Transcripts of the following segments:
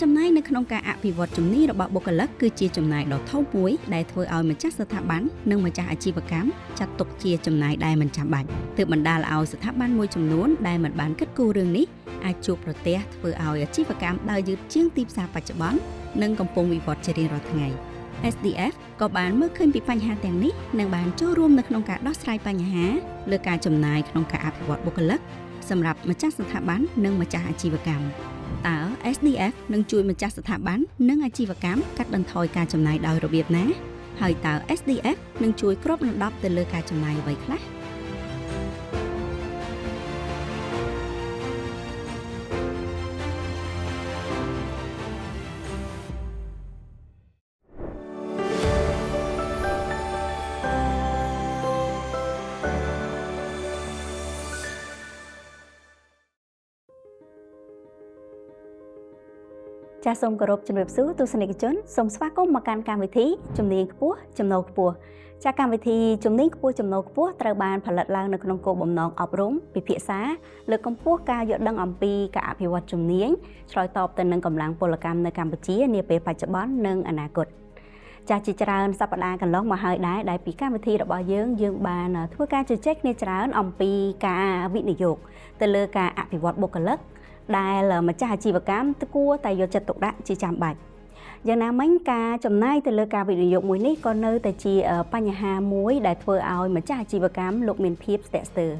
ចំណាយនៅក្នុងការអភិវឌ្ឍជំនាញរបស់បុគ្គលិកគឺជាចំណាយដ៏ធំមួយដែលធ្វើឲ្យម្ចាស់ស្ថាប័ននិងម្ចាស់អាជីវកម្មចាត់ទុកជាចំណាយដែលមិនចាំបាច់ទើបបណ្ដាលឲ្យស្ថាប័នមួយចំនួនដែលមិនបានគិតគូររឿងនេះអាចជួបប្រទះធ្វើឲ្យអាជីវកម្មដើរយឺតជាងទីផ្សារបច្ចុប្បន្ននិងកំពុងវិវត្តជារៀងរាល់ថ្ងៃ SDF ក៏បានមើលឃើញពីបញ្ហាទាំងនេះនិងបានចូលរួមនៅក្នុងការដោះស្រាយបញ្ហាលើការចំណាយក្នុងការអភិវឌ្ឍបុគ្គលិកសម្រាប់ម្ចាស់ស្ថាប័ននិងម្ចាស់អាជីវកម្មតើ SDF នឹងជួយម្ចាស់ស្ថាប័ននិងអាជីវកម្មកាត់បន្ថយការចំណាយដោយរបៀបណាហើយតើ SDF នឹងជួយគ្របដណ្ដប់ទៅលើការចំណាយអ្វីខ្លះចាសសូមគោរពជំរាបសួរទស្សនិកជនសូមស្វាគមន៍មកកាន់កម្មវិធីជំនាញខ្ពស់ចំណូលខ្ពស់ចាសកម្មវិធីជំនាញខ្ពស់ចំណូលខ្ពស់ត្រូវបានផលិតឡើងនៅក្នុងគោលបំណងអប់រំពិភាក្សាលើកកម្ពស់ការយល់ដឹងអំពីការអភិវឌ្ឍជំនាញឆ្លើយតបទៅនឹងកម្លាំងពលកម្មនៅកម្ពុជានាពេលបច្ចុប្បន្ននិងអនាគតចាសជាច្រើនសប្តាហ៍កន្លងមកហើយដែរដែលពីកម្មវិធីរបស់យើងបានធ្វើការជជែកគ្នាច្រើនអំពីការវិនិយោគទៅលើការអភិវឌ្ឍបុគ្គលិកដែលម្ចាស់អាជីវកម្មគួរតែយកចិត្តទុកដាក់ជាចាំបាច់យ៉ាងណាមិញការចំណាយទៅលើការវិនិយោគមួយនេះក៏នៅតែជាបញ្ហាមួយដែលធ្វើឲ្យម្ចាស់អាជីវកម្មលោកមានភាពស្ទាក់ស្ទើរ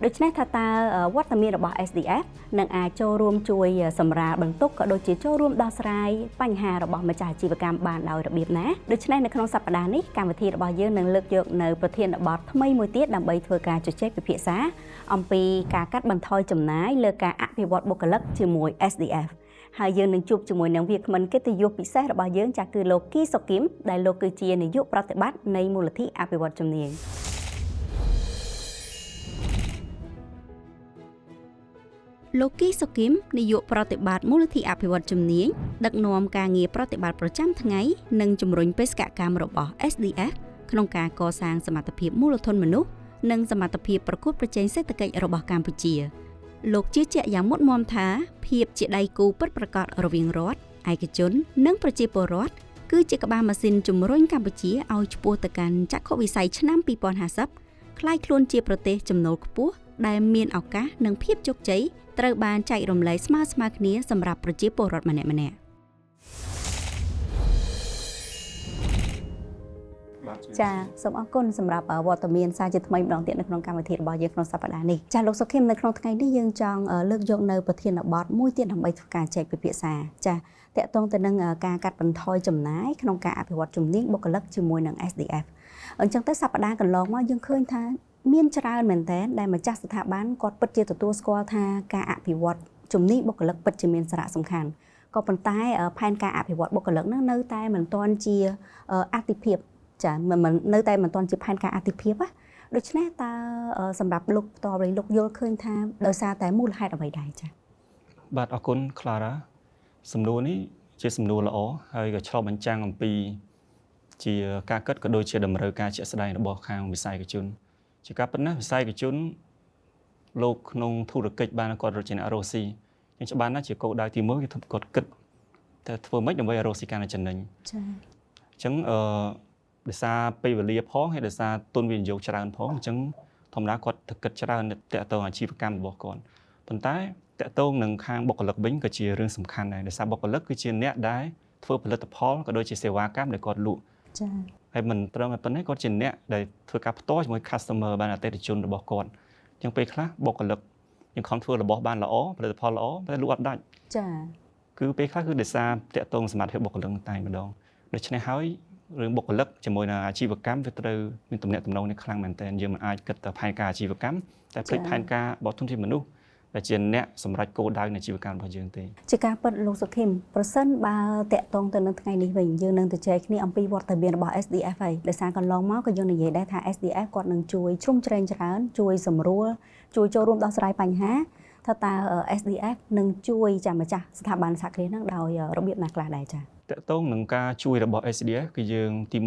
ដូច្នេះថាតើវត្តមានរបស់ SDF នឹងអាចចូលរួមជួយសម្រាលបន្ទុកក៏ដូចជាចូលរួមដោះស្រាយបញ្ហារបស់ម្ចាស់អាជីវកម្មបានដោយរបៀបណាដូច្នេះនៅក្នុងសប្តាហ៍នេះកម្មវិធីរបស់យើងនឹងលើកយកនៅប្រធានបទថ្មីមួយទៀតដើម្បីធ្វើការជជែកពិភាក្សាអំពីការកាត់បន្ថយចំណាយលើការអភិវឌ្ឍបុគ្គលិកជាមួយ SDF ហើយយើងនឹងជួបជាមួយនឹងវាគ្មិនកិត្តិយសពិសេសរបស់យើងចាស់គឺលោកគីសុគីមដែលលោកគឺជានាយកប្រតិបត្តិនៃមូលនិធិអភិវឌ្ឍជំនាញលោកគីសុគីមនាយកប្រតិបត្តិមូលនិធិអភិវឌ្ឍជំនាញដឹកនាំការងារប្រតិបត្តិប្រចាំថ្ងៃនិងជំរុញបេសកកម្មរបស់ SDF ក្នុងការកសាងសមត្ថភាពមូលធនមនុស្សនិងសមត្ថភាពប្រកួតប្រជែងសេដ្ឋកិច្ចរបស់កម្ពុជាលោកជឿជាក់យ៉ាងមុតមាំថាភាពជាដៃគូពិតប្រាកដរវាងរដ្ឋឯកជននិងប្រជាពលរដ្ឋគឺជាក្បាលម៉ាស៊ីនជំរុញកម្ពុជាឲ្យឆ្ពោះទៅកាន់ចក្ខុវិស័យឆ្នាំ2050ក្លាយខ្លួនជាប្រទេសចំណូលខ្ពស់ដែលមានឱកាសនិងភាពជោគជ័យត្រូវបានចែករំលែកស្មើៗគ្នាសម្រាប់ប្រជាពលរដ្ឋម្នាក់ៗចាសូមអរគុណសម្រាប់វត្តមានសារជាថ្មីម្ដងទៀតនៅក្នុងកម្មវិធីរបស់យើងក្នុងសប្តាហ៍នេះចាលោកសុខេមនៅក្នុងថ្ងៃនេះយើងចង់លើកយកនៅប្រធានបទមួយទៀតដើម្បីធ្វើការចែកពិភាក្សាចាតកតងទៅនឹងការកាត់បន្ថយចំណាយក្នុងការអភិវឌ្ឍជំនាញបុគ្គលិកជាមួយនឹង SDF អញ្ចឹងទៅសប្តាហ៍កន្លងមកយើងឃើញថាមានច្រើនមែនទែនដែលម្ចាស់ស្ថាប័នគាត់ពិតជាទទួលស្គាល់ថាការអភិវឌ្ឍជំនាញបុគ្គលិកពិតជាមានសារៈសំខាន់ក៏ប៉ុន្តែផែនការអភិវឌ្ឍបុគ្គលិកនោះនៅតែមិនទាន់ជាអាទិភាពចាមិននៅតែមិនទាន់ជាផែនការអាទិភាពណាដូច្នេះតើសម្រាប់លោកផ្ទាល់វិញលោកយល់ឃើញថាដោយសារតែមូលហេតុអ្វីដែរចាបាទអរគុណ Clara សំណួរនេះជាសំណួរល្អហើយក៏ឆ្លុះបញ្ចាំងអំពីជាការគិតក៏ដូចជាតម្រូវការជាក់ស្ដែងរបស់ខាងវិស័យឯកជនជាការពិតណាស់វិស័យឯកជនលោកក្នុងធុរកិច្ចបានគាត់រកជាអ្នករស់ស៊ីអញ្ចឹងច្បាស់ណាស់ជាគោលដៅទី1គឺគាត់គិតតែធ្វើម៉េចដើម្បីរកស៊ីការចំណេញចាអញ្ចឹងដោយសារពេលវេលាផងហើយដោយសារទុនវិនិយោគច្រើនផងអញ្ចឹងធម្មតាគាត់គិតច្រើនតាក់ទងអាជីវកម្មរបស់គាត់ប៉ុន្តែតាក់ទងនឹងខាងបុគ្គលិកវិញក៏ជារឿងសំខាន់ដែរដោយសារបុគ្គលិកគឺជាអ្នកដែលធ្វើផលិតផលក៏ដូចជាសេវាកម្មដែលគាត់លក់ចាហើយមិនត្រឹមតែប៉ុណ្ណេះគាត់ជាអ្នកដែលធ្វើការផ្ទាល់ជាមួយ customer បានអតិថិជនរបស់គាត់អញ្ចឹងពេលខ្លះបុគ្គលិកយើងខំធ្វើរបស់បានល្អផលិតផលល្អតែលក់អត់ដាច់ចាគឺពេលខ្លះគឺដោយសារតាក់ទងសមត្ថភាពបុគ្គលិកតែម្ដងដូច្នេះហើយរឿងបុគ្គលិកជាមួយនឹងអាជីវកម្មវាត្រូវមានទំនាក់ទំនងនេះខ្លាំងមែនទែនយើងមិនអាចគិតតែផែនការអាជីវកម្មតែភ្លេចផែនការបទទុនជាមនុស្សដែលជាអ្នកសម្រាប់គោលដៅនៃអាជីវកម្មរបស់យើងទេជាការពិតលោកសុខេមប្រសិនបើតាក់ទងទៅនឹងថ្ងៃនេះវិញយើងនឹងទៅចែកគ្នាអំពីវត្តមានរបស់ SDF ហើយដោយសារកន្លងមកក៏យើងនិយាយដែរថា SDF គាត់នឹងជួយជ្រោមជ្រែងច្រើនជួយសម្រួលជួយចូលរួមដោះស្រាយបញ្ហាថាតើ SDF នឹងជួយចាំម្ចាស់ស្ថាប័នសហគ្រាសនឹងដោយរបៀបណាខ្លះដែរចា៎តកតងនឹងការជួយរបស់ SDF គឺយើងទី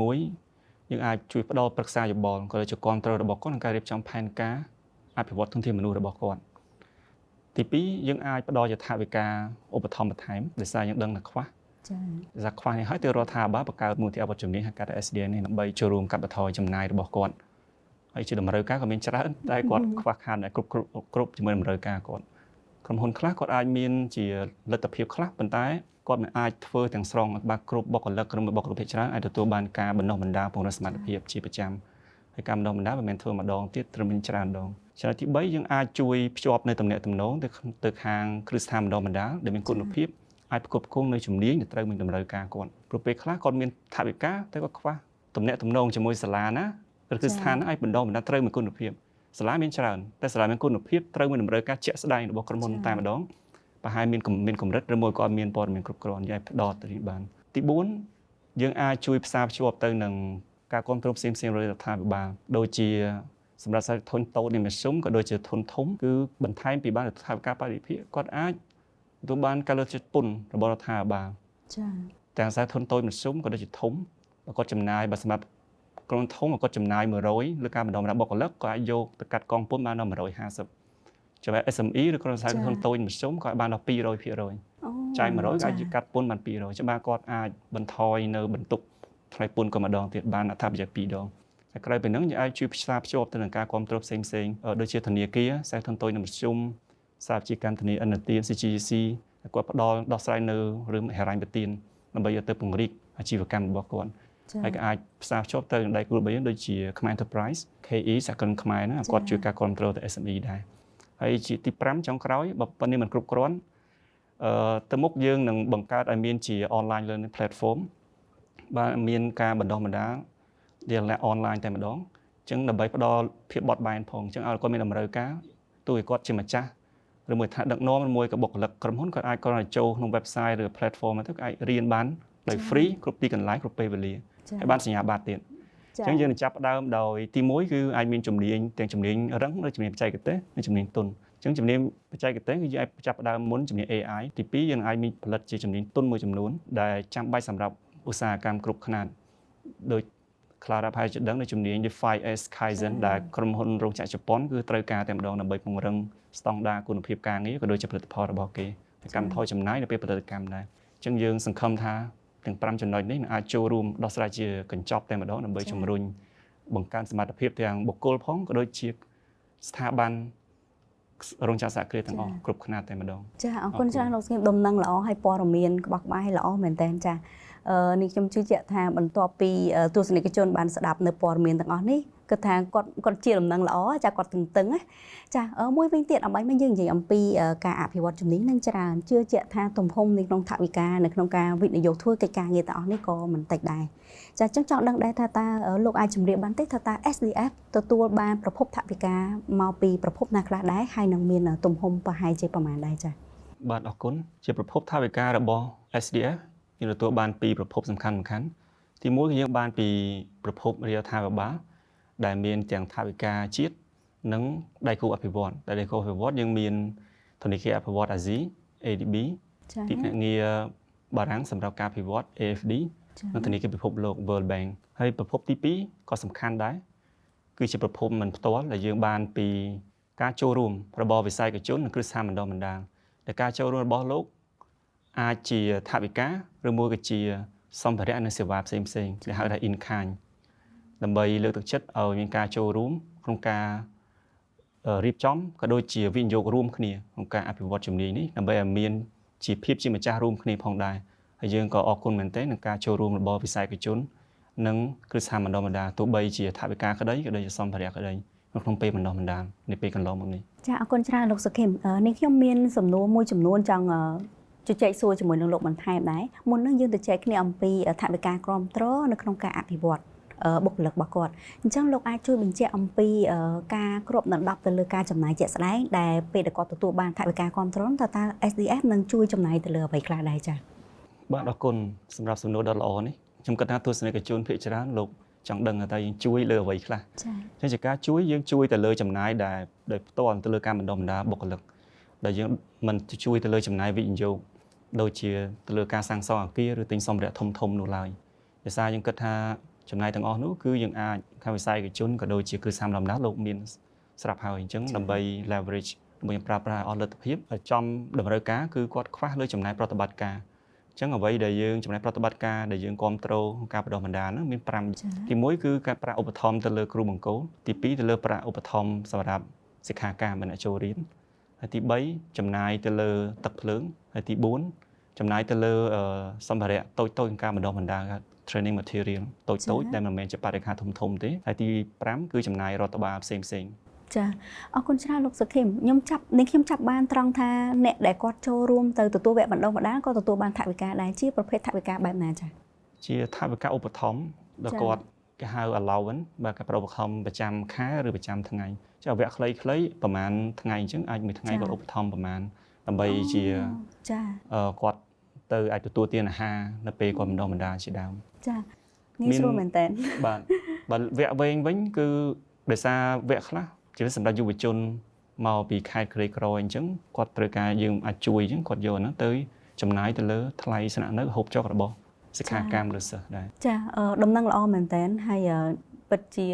1យើងអាចជួយផ្ដល់ប្រឹក្សាយោបល់ក៏ដូចជាគ្រប់គ្រងរបស់គាត់ក្នុងការរៀបចំផែនការអភិវឌ្ឍធនធានមនុស្សរបស់គាត់ ទី ទី2យើងអាចផ្ដល់ជាថវិកាឧបត្ថម្ភបន្ថែមដោយសារយើងដឹងថាខ្វះថាខ្វះនេះហើយទៅរដ្ឋាភិបាលបង្កើតមូលនិធិអបជំនាញហៅកាត់ SDA នេះដើម្បីចូលរួមកាត់បន្ថយចំណាយរបស់គាត់ហើយជាតម្រូវការក៏មានច្រើនតែគាត់ខ្វះខាតដែលគ្រប់ជាមួយតម្រូវការគាត់ក្រុមហ៊ុនខ្លះគាត់អាចមានជាលទ្ធភាពខ្លះប៉ុន្តែគាត់មិនអាចធ្វើទាំងស្រុងបាទគ្រប់បុគ្គលិកក្រុមបុគ្គលិកច្រើនអាចទទួលបានការបណ្ដុះបណ្ដាលពង្រឹងសមត្ថភាពជាប្រចាំហើយការបណ្ដុះបណ្ដាលមិនមែនធ្វើម្ដងទៀតត្រូវមានច្រើនដងចំណុចទី3យើងអាចជួយភ្ជាប់នៅទំនាក់ទំនងទៅខាងគ្រឹះស្ថានបណ្ដុះបណ្ដាលដែលមានគុណភាពអាចផ្គត់ផ្គង់នៅជំនាញដែលត្រូវមានតម្រូវការគាត់ព្រោះពេលខ្លះគាត់មានថវិកាតែគាត់ខ្វះទំនាក់ទំនងជាមួយសាលាណាឬគឺស្ថានណាឲ្យបណ្ដុះបណ្ដាលត្រូវមានគុណភាពសាលាមានច្រើនតែសាលាមានគុណភាពត្រូវមានតម្រូវការជាក់ស្ដែងរបស់ក្រុមហ៊ុនតែម្ដងប្រហែលមានកម្រិតឬមួយក៏មានព័ត៌មានគ្រប់គ្រាន់យើងអាចផ្ដោតទៅនេះបានទី4យើងអាចជួយផ្សារភ្ជាប់ទៅនឹងការគ្រប់គ្រងផ្សេងៗរបស់រដ្ឋាភិបាលដូចជាសម្រាប់សាធារណជនតូចនិងមធ្យមក៏ដូចជាធនធំគឺបន្ថែមពីបានរដ្ឋាភិការបរិភិគាត់អាចទទួលបានការលើកទឹកចិត្តពន្ធរបស់រដ្ឋាភិបាលចា៎ទាំងសាធារណជនតូចមធ្យមក៏ដូចជាធំគាត់ចំណាយបើសម្រាប់ក្រុមធំគាត់ចំណាយ100លើការបណ្ដុះបណ្ដាលបុគ្គលិកក៏អាចយកទៅកាត់កងពន្ធបានដល់150ចំណែក SME ឬក្រុមសាធារណជនតូចមធ្យមក៏អាចបានដល់ 200% ចាយ100ក៏អាចកាត់ពន្ធបាន200ច្បាស់គាត់អាចបន្ថយនៅបន្ទុកថ្លៃពន្ធក៏ម្ដងទៀតបានអត្ថប្រយោជន៍2ដងហើយក្រៅពីហ្នឹងយើងអាចជួយផ្សារភ្ជាប់ទៅនឹងការគ្រប់គ្រងផ្សេងដូចជាធនាគារសាធារណជនតូចនិងមធ្យមសហជីវកម្មធនាគារឥណទាន CGC គាត់ផ្ដល់ដោះស្រាយនៅរឿងហិរញ្ញប្បទានដើម្បីយកទៅពង្រីកអាជីវកម្មរបស់គាត់ហើយក៏អាចផ្សារភ្ជាប់ទៅនឹងដៃគូរបស់យើងដូចជាខ្មែរ Enterprise KE សហគ្រិនខ្មែរណាគាត់ជួយការគ្រប់គ្រងទៅ SME ដែរហើយជាទី5ចុងក្រោយបើប៉ុណ្្នេះមិនគ្រប់គ្រាន់ទៅមុខយើងនឹងបង្កើតឲ្យមានជា online learning platform បាទមានការបណ្ដុះបណ្ដាលដែល online តែម្ដងអញ្ចឹងដើម្បីផ្ដល់ភាពបត់បែនផងអញ្ចឹងឲ្យគាត់មានតម្រូវការទោះឲ្យគាត់ជាម្ចាស់ឬមួយថាដឹកនាំមួយក៏បុគ្គលិកក្រុមហ៊ុនគាត់អាចគាត់អាចចូលក្នុង website ឬ platform ទៅក៏អាចរៀនបានដោយ free គ្រប់ទីកន្លែងគ្រប់ពេលវេលាហើយបានសញ្ញាបត្រទៀតអញ្ចឹងយើងនឹងចាប់ផ្ដើមដោយទី1គឺអាចមានជំនាញទាំងជំនាញរឹងឬជំនាញបច្ចេកទេសនិងជំនាញទន់អញ្ចឹងជំនាញបច្ចេកទេសគឺយើងអាចចាប់ផ្ដើមមុនជំនាញ AI ទី2យើងអាចមានផលិតជាជំនាញទន់មួយចំនួនដែលចាំបាច់សម្រាប់ឧស្សាហកម្មគ្រប់ខ្នាតដោយ Clara ផាយជាដឹងនៅជំនាញ 5S Kaizen ដែលក្រុមហ៊ុនរោងចក្រជប៉ុនគឺត្រូវការតែម្ដងដើម្បីពង្រឹងស្តង់ដារគុណភាពការងារក៏ដូចជាផលិតផលរបស់គេហើយកម្មផលចំណាយនៅពេលផលិតកម្មដែរអញ្ចឹងយើងសង្ឃឹមថាទាំង5ចំណុចនេះនឹងអាចចូលរួមដោះស្រាយជាកញ្ចប់តែម្ដងដើម្បីជំរុញបង្កើនសមត្ថភាពទាំងបុគ្គលផងក៏ដូចជាស្ថាប័នរោងចក្រសហគ្រាសទាំងអស់គ្រប់ខ្នាតតែម្ដងចាអរគុណច្រើនលោកស្ងៀមដំណឹងល្អហើយព័ត៌មានក្បោះក្បាយល្អមែនតើចានេះខ្ញុំជឿជាក់ថាបន្ទាប់ពីទស្សនិកជនបានស្ដាប់នៅព័ត៌មានទាំងអស់នេះគឺថាគាត់ជាដំណឹងល្អចាគាត់តឹងចាមួយវិញទៀតអ្វីមកយើងនិយាយអំពីការអភិវឌ្ឍជំនាញនឹងច្រើនជឿជាក់ថាទំហំនៅក្នុងថវិកានៅក្នុងការវិនិយោគធ្វើកិច្ចការងារទាំងអស់នេះក៏មិនតិចដែរចាចឹងចង់ដឹងដែរថាតើលោកអាចជម្រាបបានទេថាតើ SDF ទទួលបានប្រភពថវិកាមកពីប្រភពណាខ្លះដែរហើយនឹងមានទំហំប្រហែលជាប្រមាណដែរចាបាទអរគុណជាប្រភពថវិការបស់ SDF យើងទទួលបានពីប្រភពសំខាន់ទី1គឺយើងបានពីប្រភពរដ្ឋាភិបាលដែលមានទាំងថវិកាជាតិនិងដៃគូអភិវឌ្ឍដែលដៃគូអភិវឌ្ឍយើងមានធនាគារអភិវឌ្ឍអាស៊ី ADB ទីភ្នាក់ងារបារាំងសម្រាប់ការអភិវឌ្ឍ AFD និងធនាគារពិភពលោក World Bank ហើយប្រភពទី2ក៏សំខាន់ដែរគឺជាប្រភពមិនផ្ទាល់ដែលយើងបានពីការចូលរួមរបស់វិស័យឯកជននិងគ្រឹះស្ថានបណ្ដុះបណ្ដាលដែលការចូលរួមរបស់លោកអាចជាថវិកាឬមួយក៏ជាសម្ភារៈនិងសេវាផ្សេងដែលហៅថា in kind ដើម្បីលើកទឹកចិត្តឲ្យមានការចូលរួមក្នុងការរៀបចំក៏ដូចជាវិនិយោគរួមគ្នាក្នុងការអភិវឌ្ឍជំនាញនេះដើម្បីឲ្យមានជាភាពជាម្ចាស់រួមគ្នាផងដែរហើយយើងក៏អរគុណមែនទែននឹងការចូលរួមរបស់វិស័យឯកជននិងគ្រឹះស្ថានបណ្ដុះបណ្ដាលទោះបីជាថវិកាក្តីក៏ដូចជាសម្ភារៈក្តីក្នុងពេលបណ្ដុះបណ្ដាលនៅពេលកន្លងមកនេះចាអរគុណច្រើនលោកសុខឹមនេះខ្ញុំមានសំណួរមួយចំនួនចង់ជជែកសួរជាមួយនឹងលោកបន្ថែមដែរមុននឹងយើងទៅចែកគ្នាអំពីថវិកាគ្រប់គ្រងនៅក្នុងការអភិវឌ្ឍបុគ្គលិករបស់គាត់អញ្ចឹងលោកអាចជួយបញ្ជាក់អំពីការគ្រប់ដណ្ដប់ទៅលើការចំណាយជាក់ស្ដែងដែលពេលដែលគាត់ទទួលបានថវិកាគ្រប់គ្រងតើ SDF នឹងជួយចំណាយទៅលើអ្វីខ្លះដែរចា៎បាទអរគុណសម្រាប់សំណួរដ៏ល្អនេះខ្ញុំគិតថាទស្សនិកជនភាគច្រើនលោកចង់ដឹងថាយើងជួយលើអ្វីខ្លះចា៎ជាការជួយយើងជួយទៅលើចំណាយដែលដោយផ្ទាល់ទៅលើការបណ្ដុះបណ្ដាលបុគ្គលិកដែលយើងមិនជួយទៅលើចំណាយវិនិយោគដូចជាទៅលើការសាងសង់អគារឬទិញសម្ភារៈធំនោះឡើយដោយសារយើងគិតថាចំណាយទាំងអស់នោះគឺយើងអាចខាងវិស័យឯកជនក៏ដូចជាគ្រឹះស្ថានបណ្ដុះបណ្ដាលលោកមានស្រាប់ហើយអញ្ចឹងដើម្បី leverage ដើម្បីប្រើប្រាស់អស់លទ្ធភាពហើយចំតម្រូវការគឺគាត់ខ្វះលើចំណាយប្រតិបត្តិការអញ្ចឹងអ្វីដែលយើងចំណាយប្រតិបត្តិការដែលយើងគ្រប់គ្រងការបណ្ដុះបណ្ដាលហ្នឹងមាន5ទី1គឺការប្រាក់ឧបត្ថម្ភទៅលើគ្រូបង្គោលទី2ទៅលើប្រាក់ឧបត្ថម្ភសម្រាប់សិក្ខាកាមអ្នកចូលរៀនហើយទី3ចំណាយទៅលើទឹកភ្លើងហើយទី4ចំណាយទៅលើសម្ភារៈតូចៗក្នុងការបណ្ដុះបណ្ដាល training material តូចៗដែលមិនមែនជាបរិក្ខារធំៗទេហើយទី5គឺចំណាយរដ្ឋបាលផ្សេងៗចាអរគុណច្រើនលោកសុខឹមខ្ញុំចាប់បានត្រង់ថាអ្នកដែលគាត់ចូលរួមទៅទទួលវគ្គបណ្ដុះបណ្ដាលក៏ទទួលបានថវិកាដែរជាប្រភេទថវិកាបែបណាចាជាថវិកាឧបត្ថម្ភដែលគាត់គេហៅ allowance បាទការប្រឧបត្ថម្ភប្រចាំខែឬប្រចាំថ្ងៃចាវគ្គខ្លីៗប្រហែលថ្ងៃអញ្ចឹងអាចមួយថ្ងៃគាត់ឧបត្ថម្ភប្រហែលដើម្បីជាចាគាត់ទៅអាចទទួលទានអាហារនៅពេលគាត់បណ្ដុះបណ្ដាលជាដើមចាងាយស្រួលមែនតើបាទបើវគ្គវែងវិញគឺដោយសារវគ្គខ្លះជាសម្រាប់យុវជនមកពីខេត្តក្រីក្រអញ្ចឹងគាត់ត្រូវការយើងអាចជួយអញ្ចឹងគាត់យកហ្នឹងទៅចំណាយទៅលើថ្លៃស្នាក់នៅហូបចុករបស់សិក្ខាកាមឬសិស្សដែរចាដំណឹងល្អមែនតើហើយពិតជា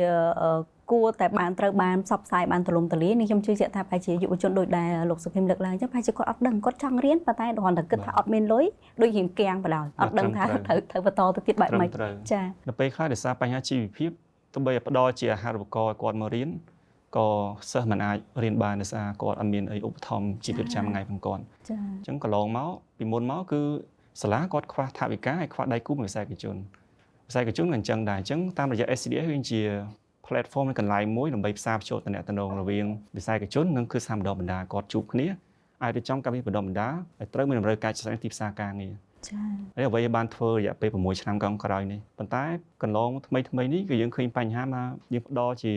គួរតែត្រូវបានផ្សព្វផ្សាយបានទូលំទូលាយនេះខ្ញុំជឿជាក់ថាប្រហែលជាយុវជនដូចដែលលោកសុខឹមលើកឡើងអញ្ចឹងប្រហែលជាគាត់អត់ដឹងគាត់ចង់រៀនប៉ុន្តែគ្រាន់តែគិតថាអត់មានលុយដូចរៀងគាំងបណ្ដោយអត់ដឹងថាត្រូវបន្តទៅទៀតបែបម៉េចចានៅពេលខ្លះដោយសារបញ្ហាជីវភាពទោះបីផ្ដល់ជាអាហារូបករណ៍ឲ្យគាត់មករៀនក៏សិស្សមិនអាចរៀនបានដោយសារគាត់អត់មានអីឧបត្ថម្ភជីវភាពប្រចាំថ្ងៃផងគាត់ចាអញ្ចឹងកន្លងមកពីមុនមកគឺសាលាគាត់ខ្វះថវិកាហើយខ្វះដៃគូវិស័យឯកជនក៏អញ្ចឹងដែរអញ្ចឹងតាមរយៈ SCDS វាជា platform នៃកន្លែងមួយដើម្បីផ្សារភ្ជាប់តំណែងរវាងវិស័យឯកជននិងគឺសាមបណ្ដុះបណ្ដាលគាត់ជួបគ្នាអាចរៀបចំកម្មវិធីបណ្ដុះបណ្ដាលឲ្យត្រូវមានតម្រូវការជាក់ស្ដែងទីផ្សារការងារចា៎ហើយអ្វីបានធ្វើរយៈពេល6ឆ្នាំកន្លងក្រោយនេះប៉ុន្តែកន្លងថ្មីនេះគឺយើងឃើញបញ្ហាមកយើងផ្ដល់ជា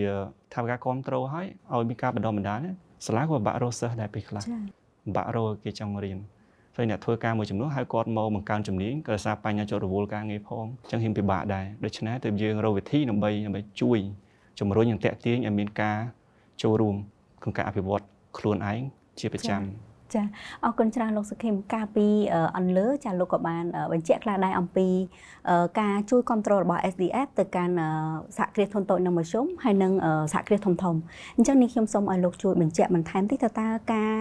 ថាវិការគ្រប់គ្រងឲ្យមានការបណ្ដុះបណ្ដាលសាលាក៏ពិបាករកសិស្សដែរពេលខ្លះពិបាករកគេចង់រៀនហើយអ្នកធ្វើការមួយចំនួនហៅគាត់មកបង្កើនជំនាញក៏ដោយសារបញ្ហាជាប់រវល់ការងារផងអញ្ចឹងហ៊ានពិបាកដែរដូច្នេះទើបយើងរកវិធីដើម្បីជួយជំរុញនិងតាក់ទាញឲ្យមានការចូលរួមក្នុងការអភិវឌ្ឍខ្លួនឯងជាប្រចាំចាអរគុណច្រើនលោកសុខឹមការពីអន្លើចាលោកក៏បានបញ្ជាក់ខ្លះដែរអំពីការជួយគ្រប់គ្រងរបស់ SDF ទៅកាន់សហគ្រាសធុនតូចនិងមធ្យមហើយនិងសហគ្រាសធំអញ្ចឹងនេះខ្ញុំសូមឲ្យលោកជួយបញ្ជាក់បន្ថែមតិចទៅតើការ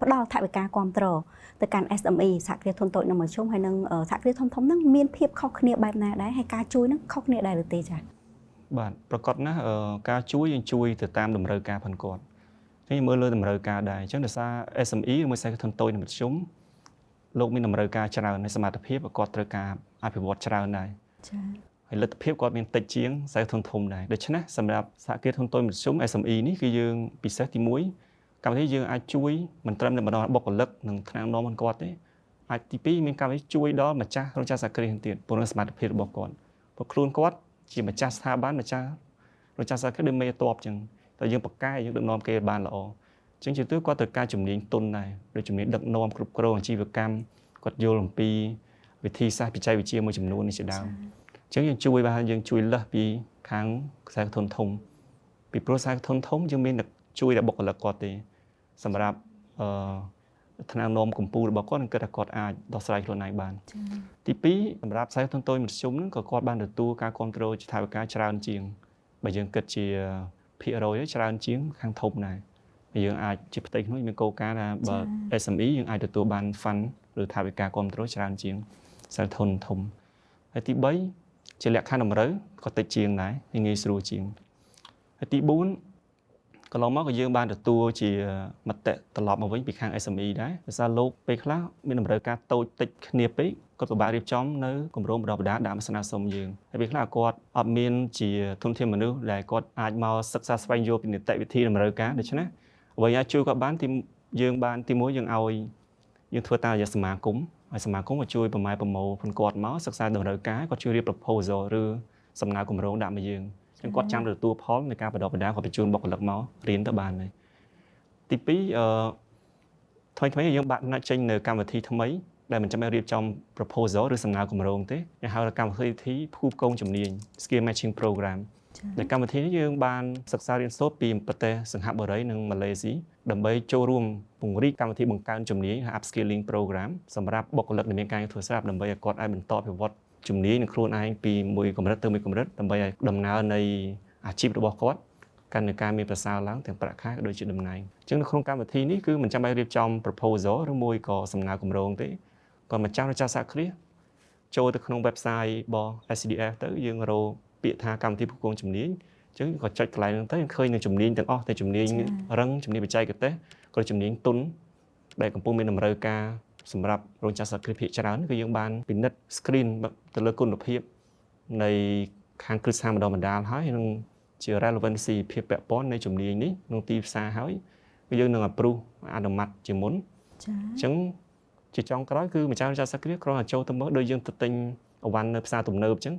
ផ្ដល់ថវិកាគ្រប់គ្រងទៅកាន់ SME សហគ្រាសធុនតូចនិងមធ្យមហើយនិងសហគ្រាសធំហ្នឹងមានភាពខុសគ្នាបែបណាដែរហើយការជួយហ្នឹងខុសគ្នាដែរឬទេចាបាទប្រកបណាស់ការជួយយើងជួយទៅតាមតម្រូវការផងគាត់ខ្ញុំមើលលើតម្រូវការដែរអញ្ចឹងដោយសារ SME មួយខ្សែធុនតូចនិងមធ្យមលោកមានតម្រូវការច្រើនហើយសមត្ថភាពគាត់ត្រូវការអភិវឌ្ឍច្រើនដែរចា៎ហើយលទ្ធភាពគាត់មានតិចជាងខ្សែធុនធំដែរដូច្នេះសម្រាប់សហគ្រាសធុនតូចមធ្យម SME នេះគឺយើងពិសេសទី1កម្មវិធីយើងអាចជួយមិនត្រឹមតែម្ដងបុគ្គលិកនិងថ្នាក់នាំគាត់ទេអាចទី2មានកម្មវិធីជួយដល់ម្ចាស់រោងចក្រសហគ្រាសទៀតពង្រឹងសមត្ថភាពរបស់គាត់ព្រោះខ្លួនគាត់ជាម្ចាស់ស្ថាប័នម្ចាស់រោងចក្រសហគ្រាសដូចមេតបអញ្ចឹងតែយើងប្រកែយើងដឹកនាំគេបានល្អអញ្ចឹងជាទូគាត់ត្រូវការជំនាញទុនដែរដូចជំនាញដឹកនាំគ្រប់គ្រងអាជីវកម្មគាត់យល់អំពីវិធីសាស្ត្របច្ចេកវិទ្យាមួយចំនួននេះជាដើមអញ្ចឹងយើងជួយបានយើងជួយលើសពីខាងខ្សែធនធំពីព្រោះខ្សែធនធំយើងមានជួយដល់បុគ្គលិកគាត់ទេសម្រាប់ថ្នាក់នាំកម្ពុជារបស់គាត់នឹងគិតថាគាត់អាចដោះស្រាយខ្លួនឯងបានទី2សម្រាប់ខ្សែធនតូចមធ្យមហ្នឹងក៏គាត់បានទទួលការគ្រប់គ្រងជាថវិកាច្រើនជាងបើយើងគិតជាភាគរយច្រើនជាងខាងធំដែរយើងអាចជាផ្ទៃក្នុងមានគោលការណ៍ថាបើ SME យើងអាចទទួលបាន fund ឬថវិកាគ្រប់គ្រងច្រើនជាងខ្សែធនធំហើយទី3ជាលក្ខខណ្ឌតម្រូវក៏តិចជាងដែរហើយងាយស្រួលជាងហើយទី4កន្លងមកក៏យើងបានទទួលជាមតិត្រឡប់មកវិញពីខាង SME ដែរដោយសារលោកពេលខ្លះមានតម្រូវការតូចតិចគ្នាពេកគាត់ពិបាករៀបចំនៅគម្រោងបណ្ដុះបណ្ដាលដាក់ស្នើសុំយើងហើយពេលខ្លះគាត់អត់មានជាធនធានមនុស្សដែលគាត់អាចមកសិក្សាស្វែងយល់ពីនីតិវិធីតម្រូវការដូច្នេះអ្វីអាចជួយគាត់បានទីយើងបានទី1យើងឲ្យយើងធ្វើតាមរយៈសមាគមហើយសមាគមក៏ជួយប្រម៉ែប្រមូលផងគាត់មកសិក្សាតម្រូវការគាត់ជួយរៀប proposal ឬសំណើគម្រោងដាក់មកយើងចឹងគាត់ចាំទទួលផលនៃការបណ្ដុះបណ្ដាលគាត់បញ្ជូនបុគ្គលិកមករៀនទៅបានហើយទី2ថ្មីយើងបានចេញនៅកម្មវិធីថ្មីដែលមិនចាំបាច់រៀបចំ proposal ឬសំណើគម្រោងទេគេហៅថាកម្មវិធីផ្គូផ្គងជំនាញ skill matching program នៅកម្មវិធីនេះយើងបានសិក្សារៀនសូត្រពីប្រទេសសិង្ហបុរីនិងម៉ាឡេស៊ីដើម្បីចូលរួមពង្រីកកម្មវិធីបង្កើនជំនាញ upskilling program សម្រាប់បុគ្គលិកដែលមានការធ្វើស្រាប់ដើម្បីឲ្យគាត់អាចបន្តអភិវឌ្ឍជំនាញនឹងខ្លួនឯងពីមួយកម្រិតទៅមួយកម្រិតដើម្បីឲ្យដំណើរនៃអាជីពរបស់គាត់ កាន់តែការមានប្រសើរឡើងទាំងប្រាក់ខែក៏ដូចជាតំណែងអញ្ចឹងនៅក្នុងកម្មវិធីនេះគឺមិនចាំបាច់រៀបចំ proposal ឬមួយក៏សំណើគម្រោងទេគាត់ម្ចាស់រចនាសហគ្រាសចូលទៅក្នុង website របស់ SDF ទៅយើងរកពាក្យថាកម្មវិធីផ្គងជំនាញអញ្ចឹងក៏ចុចកន្លែងហ្នឹងទៅឃើញនឹងជំនាញទាំងអស់តែជំនាញរឹងជំនាញបច្ចេកទេសក៏ជំនាញទុនដែលកំពុងមានតម្រូវការសម្រាប់រោងចក្រសហគ្រាសភាគច្រើនគឺយើងបានពិនិត្យ screen ទៅលើគុណភាពនៃខាងគ្រឹះស្ថានបណ្ដុះបណ្ដាលហើយនឹងជា relevancy ភាពពាក់ព័ន្ធនៃជំនាញនេះក្នុងទីផ្សារហើយគឺយើងនឹង approve អនុម័តជាមុនចា៎អញ្ចឹងជាចុងក្រោយគឺម្ចាស់រោងចក្រសហគ្រាសគ្រាន់តែចូលទៅមើលដូចយើងទៅទិញអវ៉ាន់នៅផ្សារទំនើបអញ្ចឹង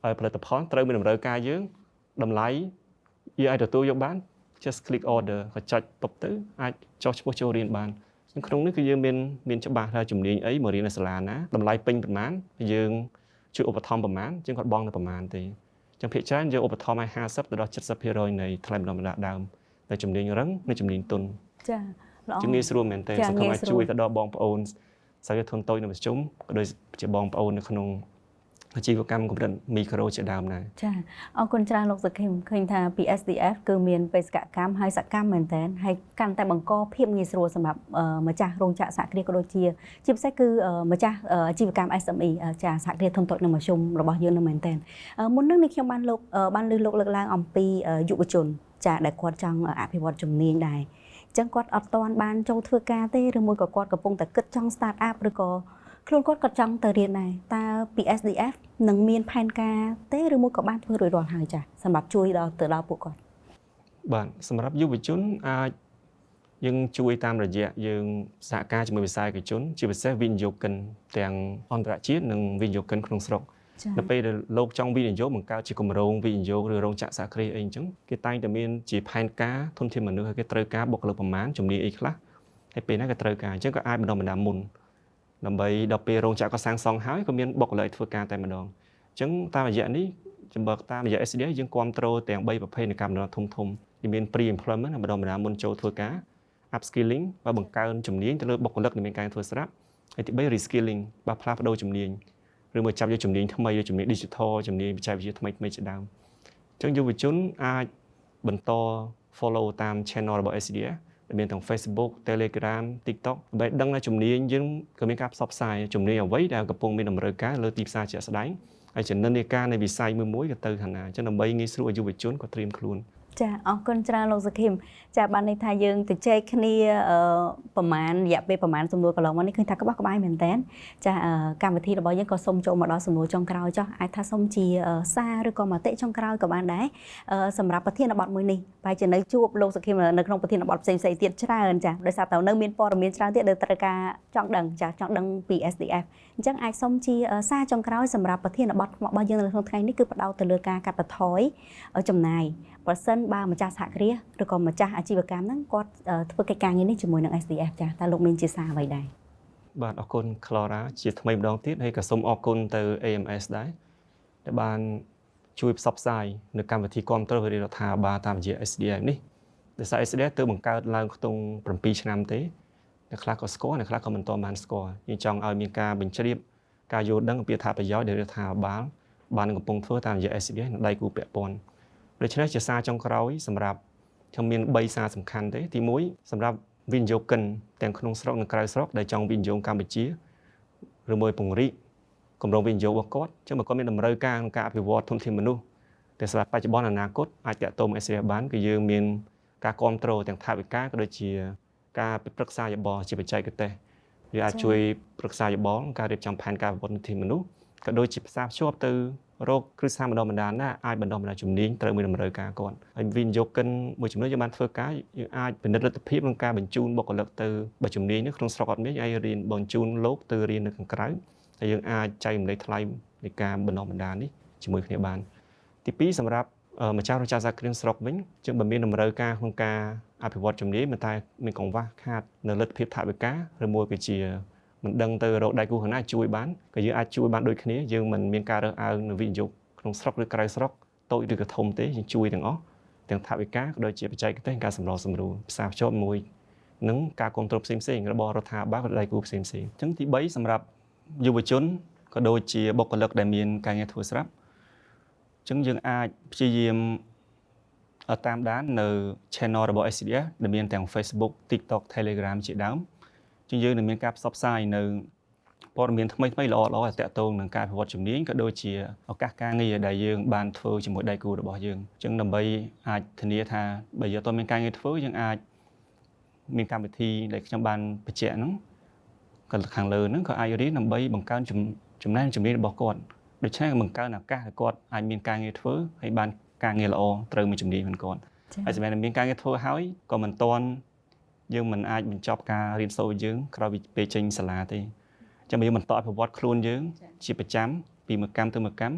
ហើយផលិតផលត្រូវមានតម្រូវការយើងតម្លៃយើងអាចទទួលយកបាន just click order ក៏ចុចពុបទៅអាចចុះឈ្មោះចូលរៀនបានក្នុងនេះគឺយើងមានច្បាស់ថាជំនាញអីមករៀននៅសាលាណាតម្លៃពេញប្រមាណយើងជួយឧបត្ថម្ភប្រមាណជាងគាត់បង់នៅប្រមាណទេចឹងភាគច្រើនយើងឧបត្ថម្ភឲ្យ50ទៅដល់ 70% នៃថ្លៃបណ្ដុះបណ្ដាលដើមតែជំនាញរឹងនិងជំនាញទុនចាល្អជាងងាយស្រួលមែនតើសង្ឃឹមថាជួយទៅដល់បងប្អូនសាធារណជនតូចនៅមធ្យមក៏ដូចជាបងប្អូននៅក្នុងអាជីវកម្មកម្រិតមីក្រូជាដើមដែរចាអរគុណច្រើនលោកសុខេមឃើញថា PSDF គឺមានបេសកកម្មហើយសកម្មមែនតើហើយកាន់តែបង្កភាពងាយស្រួលសម្រាប់ម្ចាស់រោងចក្រសហគ្រាសក៏ដូចជាពិសេសគឺម្ចាស់អាជីវកម្ម SME ចាសហគ្រាសធុនតូចនិងមធ្យមរបស់យើងនឹងមែនតើមុននឹងនេះខ្ញុំបានលើកឡើងអំពីយុវជនចាដែលគាត់ចង់អភិវឌ្ឍជំនាញដែរអញ្ចឹងគាត់អត់ទាន់បានចូលធ្វើការទេឬមួយក៏គាត់កំពុងតែគិតចង់ start up ឬក៏ខ្លួនគាត់ក៏ចង់ទៅរៀនដែរតើ PSDF នឹងមានផែនការទេឬមួយក៏បានធ្វើរួចរាល់ហើយចា៎សម្រាប់ជួយដល់ពួកគាត់បាទសម្រាប់យុវជនអាចយើងជួយតាមរយៈយើងសហការជាមួយវិស័យឯកជនជាពិសេសវិនិយោគិនទាំងអន្តរជាតិនិងវិនិយោគិនក្នុងស្រុកនៅពេលដែលលោកចង់វិនិយោគបង្កើតជាគម្រោងវិនិយោគឬរោងចក្រសហគ្រាសអីអញ្ចឹងគេតែងតែមានជាផែនការធនធានមនុស្សហើយគេត្រូវការបុគ្គលិកប្រមាណជំនាញអីខ្លះហើយពេលហ្នឹងគេត្រូវការអញ្ចឹងក៏អាចបណ្ដុះបណ្ដាលមុនដើម្បីដល់ពេលរោងចក្រក៏សាងសង់ហើយក៏មានបុគ្គលិកធ្វើការតែម្ដងអញ្ចឹងតាមរយៈនេះចំបើតាមរយៈ SDA យើងគ្រប់គ្រងទាំង3ប្រភេទនៃការបណ្ដុះធំគឺមាន pre employment បណ្ដុះបណ្ដាលមុនចូលធ្វើការ upskilling បើបង្កើនជំនាញទៅលើបុគ្គលិកដែលមានការធ្វើស្រាប់ហើយទី3 reskilling បើផ្លាស់ប្ដូរជំនាញឬមកចាប់យកជំនាញថ្មីឬជំនាញ digital ជំនាញបច្ចេកវិទ្យាថ្មីជាដើមអញ្ចឹងយុវជនអាចបន្ត follow តាម channel របស់ SDAមានទាំង Facebook, Telegram, TikTok ដើម្បីដឹងថាជំនាញយើងក៏មានការផ្សព្វផ្សាយជំនាញអ្វីដែលកំពុងមានតម្រូវការលើទីផ្សារជាក់ស្ដែងហើយចំណិននៃការនៃវិស័យមួយក៏ទៅខាងណាអញ្ចឹងដើម្បីងាយស្រួលឲ្យយុវជនក៏ត្រៀមខ្លួនចាអរគុណច្រើនលោកសុខេមចាបានន័យថាយើងទៅចែកគ្នាប្រហែលរយៈពេលប្រហែលសំណួរកន្លងមកនេះឃើញថាក្បោះក្បាយមែនតើចាកម្មវិធីរបស់យើងក៏សូមចូលមកដល់សំណួរចុងក្រោយចុះអាចថាសូមជាសារឬក៏មតិចុងក្រោយក៏បានដែរសម្រាប់ប្រធានបទមួយនេះបែរជានៅជួបលោកសុខេមនៅក្នុងប្រធានបទផ្សេងៗទៀតច្រើនចាដោយសារតែនៅមានព័ត៌មានច្រើនទៀតដែលត្រូវការចង់ដឹងពី SDF អញ្ចឹងអាចសូមជាសារចុងក្រោយសម្រាប់ប្រធានបទរបស់យើងនៅក្នុងថ្ងៃនេះគឺផ្ដោតទៅលើការកាត់បន្ថយចំណាយបើសិនបើម្ចាស់សហគ្រាសឬក៏ម្ចាស់អាជីវកម្មហ្នឹងគាត់ធ្វើកិច្ចការងារនេះជាមួយនឹង SDF ចាតើលោកមានជាសារអ្វីដែរបាទអរគុណ Clara ជាថ្មីម្ដងទៀតហើយក៏សូមអរគុណទៅ AMS ដែរដែលបានជួយផ្សព្វផ្សាយនៅកម្មវិធីគាំទ្រវិរដ្ឋាភិបាលតាមរយៈ SDF នេះដោយសារ SDF ទើបបង្កើតឡើងក្នុង7ឆ្នាំទេអ្នកខ្លះក៏ស្គាល់អ្នកខ្លះក៏មិនទាន់បានស្គាល់យើងចង់ឲ្យមានការបញ្ជ្រាបការយល់ដឹងអំពីអត្ថប្រយោជន៍ដែលរដ្ឋាភិបាលបានកំពុងធ្វើតាមរយៈ SDF និងដៃគូពាក់ព័ន្ធដូច្នេះជាសារចុងក្រោយសម្រាប់ខ្ញុំមាន3សារសំខាន់ទេទី1សម្រាប់វិនិយោគិនទាំងក្នុងស្រុកនិងក្រៅស្រុកដែលចង់វិនិយោគកម្ពុជាឬមួយពង្រីកគម្រោងវិនិយោគរបស់គាត់ចឹងបើគាត់មានតម្រូវការក្នុងការអភិវឌ្ឍធនធានមនុស្សតែសម្រាប់បច្ចុប្បន្នអនាគតអាចតាក់ទង SDF បានគឺយើងមានការគ្រប់គ្រងទាំងថវិកាក៏ដូចជាការប្រឹក្សាយោបល់ជាបច្ចេកទេសវាអាចជួយប្រឹក្សាយោបល់ការរៀបចំផែនការវិវត្តធនធានមនុស្សក៏ដូចជាផ្សារភ្ជាប់ទៅរកគ្រឹះស្ថានបណ្ដុះបណ្ដាលណាអាចបណ្ដុះបណ្ដាលជំនាញត្រូវមានតម្រូវការគាត់ហើយវិនិយោគិនមួយចំនួនយើងបានធ្វើការយើងអាចពិនិត្យលទ្ធភាពក្នុងការបញ្ជូនបុគ្គលិកទៅបើជំនាញនេះក្នុងស្រុកអត់មានអាចរៀនបញ្ជូនលោកទៅរៀននៅខាងក្រៅហើយយើងអាចចែករំលែកថ្លៃនៃការបណ្ដុះបណ្ដាលនេះជាមួយគ្នាបានទី2សម្រាប់ម្ចាស់រោងចក្រសហគ្រាសស្រុកវិញជាងបើមានតម្រូវការក្នុងការអភិវឌ្ឍជំនាញមិនតែមានកង្វះខាតនៅលទ្ធភាពថវិកាឬមួយក៏ជាមិនដឹងទៅរកដៃគូខាងណាជួយបានក៏យើងអាចជួយបានដូចគ្នាយើងមិនមានការរើសអើងនៅវិនិយោគក្នុងស្រុកឬក្រៅស្រុកតូចឬក៏ធំទេយើងជួយទាំងអស់ទាំងថវិកាក៏ដូចជាបច្ចេកទេសការសម្របសម្រួលផ្សារភ្ជាប់មួយនិងការគ្រប់គ្រងផ្សេងៗរបស់រដ្ឋាភិបាលក៏ដៃគូផ្សេងៗអញ្ចឹងទី3សម្រាប់យុវជនក៏ដូចជាបុគ្គលិកដែលមានការងារធ្វើស្រាប់អញ្ចឹងយើងអាចព្យាយាម តាមដាននៅ channel របស់ SDS ដែលមានទាំង Facebook TikTok Telegram ជាដើមជាងយើងនឹងមានការផ្សព្វផ្សាយនៅព័ត៌មានថ្មីៗល្អៗដែលតាក់ទងនឹងការអភិវឌ្ឍជំនាញក៏ដូចជាឱកាសការងារដែលយើងបានធ្វើជាមួយដៃគូរបស់យើងអញ្ចឹងដើម្បីអាចធានាថាបើយើងអត់មានការងារធ្វើយើងអាចមានកម្មវិធីដែលខ្ញុំបានបញ្ជាក់ហ្នឹងក៏ខាងលើហ្នឹងក៏អាចរៀនដើម្បីបង្កើនចំណេះជំនាញរបស់គាត់ដូច្នេះបង្កើនឱកាសឲ្យគាត់អាចមានការងារធ្វើហើយបានការងារល្អត្រូវមួយជំនាញមិនគាត់ហើយសម្រាប់មានការងារធ្វើហើយក៏មិនទាន់យើងមិនអាចបញ្ចប់ការរៀនសូត្រយើងក្រោយពីពេលចេញសាលាទេចាំយើងបន្តអភិវឌ្ឍខ្លួនយើងជាប្រចាំពីមួយកម្មទៅមួយកម្ម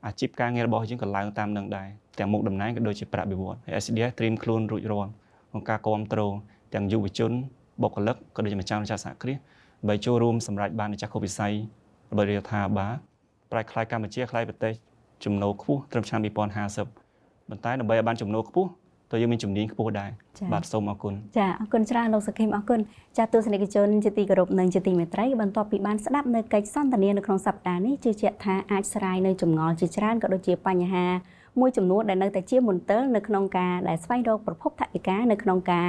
អាជីពការងាររបស់យើងក៏ឡើងតាមនឹងដែរទាំងមុខតំណែងក៏ដូចជាប្រាក់បៀវត្សហើយ SDS ត្រៀមខ្លួនរួចរាល់ក្នុងការគ្រប់គ្រងទាំងយុវជនបុគ្គលិកក៏ដូចជាម្ចាស់សហគ្រាសដើម្បីចូលរួមសម្រាប់បានចាស់គ្រប់វិស័យរបស់រដ្ឋាភិបាលប្រែក្លាយកម្ពុជាក្លាយប្រទេសចំណូលខ្ពស់ត្រឹមឆ្នាំ2050ប៉ុន្តែដើម្បីឲ្យបានចំណូលខ្ពស់តើយើងមានជំនាញខ្ពស់ដែរបាទសូមអរគុណចាអរគុណច្រើនលោកសុខេមអរគុណចាទស្សនិកជនជាទីគោរពនិងជាទីមេត្រីបន្ទាប់ពីបានស្ដាប់នៅកិច្ចសន្ទនានៅក្នុងសប្តាហ៍នេះជឿជាក់ថាអាចស្រាយនៅចម្ងល់ជាច្រើនក៏ដូចជាបញ្ហាមួយចំនួនដែលនៅតែជាមន្ទិលនៅក្នុងការដែលស្វែងរកប្រភពថវិកានៅក្នុងការ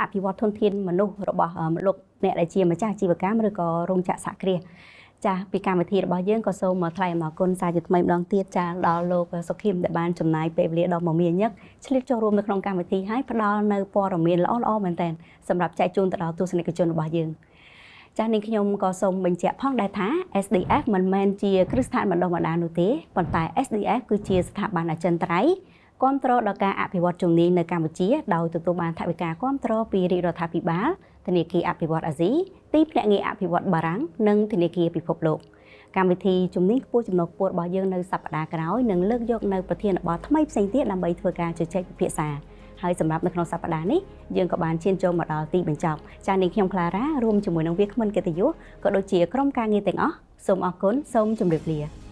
អភិវឌ្ឍធនធានមនុស្សរបស់លោកអ្នកដែលជាម្ចាស់អាជីវកម្មឬក៏រោងចក្រសហគ្រាសចាពីកម្មវិធីរបស់យើងក៏សូមថ្លែងអំណរគុណសាជាថ្មីម្ដងទៀតចាដល់លោកសុខេមដែលបានចំណាយពេលវេលាដ៏មមាញឹកឆ្លៀតចូលរួមនៅក្នុងកម្មវិធីហើយផ្ដល់នៅព័ត៌មានល្អៗមែនទែនសម្រាប់ចែកជូនទៅដល់ទស្សនិកជនរបស់យើងចានាងខ្ញុំក៏សូមបញ្ជាក់ផងដែរថា SDS មិនមែនជាគ្រឹះស្ថានបណ្ដុះបណ្ដាលនោះទេប៉ុន្តែ SDS គឺជាស្ថាប័នអចិន្ត្រៃយ៍គាំទ្រដល់ការអភិវឌ្ឍជំនាញនៅកម្ពុជាដោយទទួលបានថវិកាគាំទ្រពីរាជរដ្ឋាភិបាលធនាគារអភិវឌ្ឍន៍អាស៊ីទីភ្នាក់ងារអភិវឌ្ឍន៍បារាំងនិងធនាគារពិភពលោកកម្មវិធីជំនាញខ្ពស់ចំណុចខ្ពស់របស់យើងនៅសប្តាហ៍ក្រោយនឹងលើកយកនៅប្រធានបទថ្មីផ្សេងទៀតដើម្បីធ្វើការជជែកពិភាក្សាហើយសម្រាប់នៅក្នុងសប្តាហ៍នេះយើងក៏បានឈានចូលមកដល់ទីបញ្ចប់ចា៎នាងខ្ញុំក្លារ៉ារួមជាមួយនឹងវាគ្មិនកិត្តិយសក៏ដូចជាក្រុមការងារទាំងអស់សូមអរគុណសូមជម្រាបលា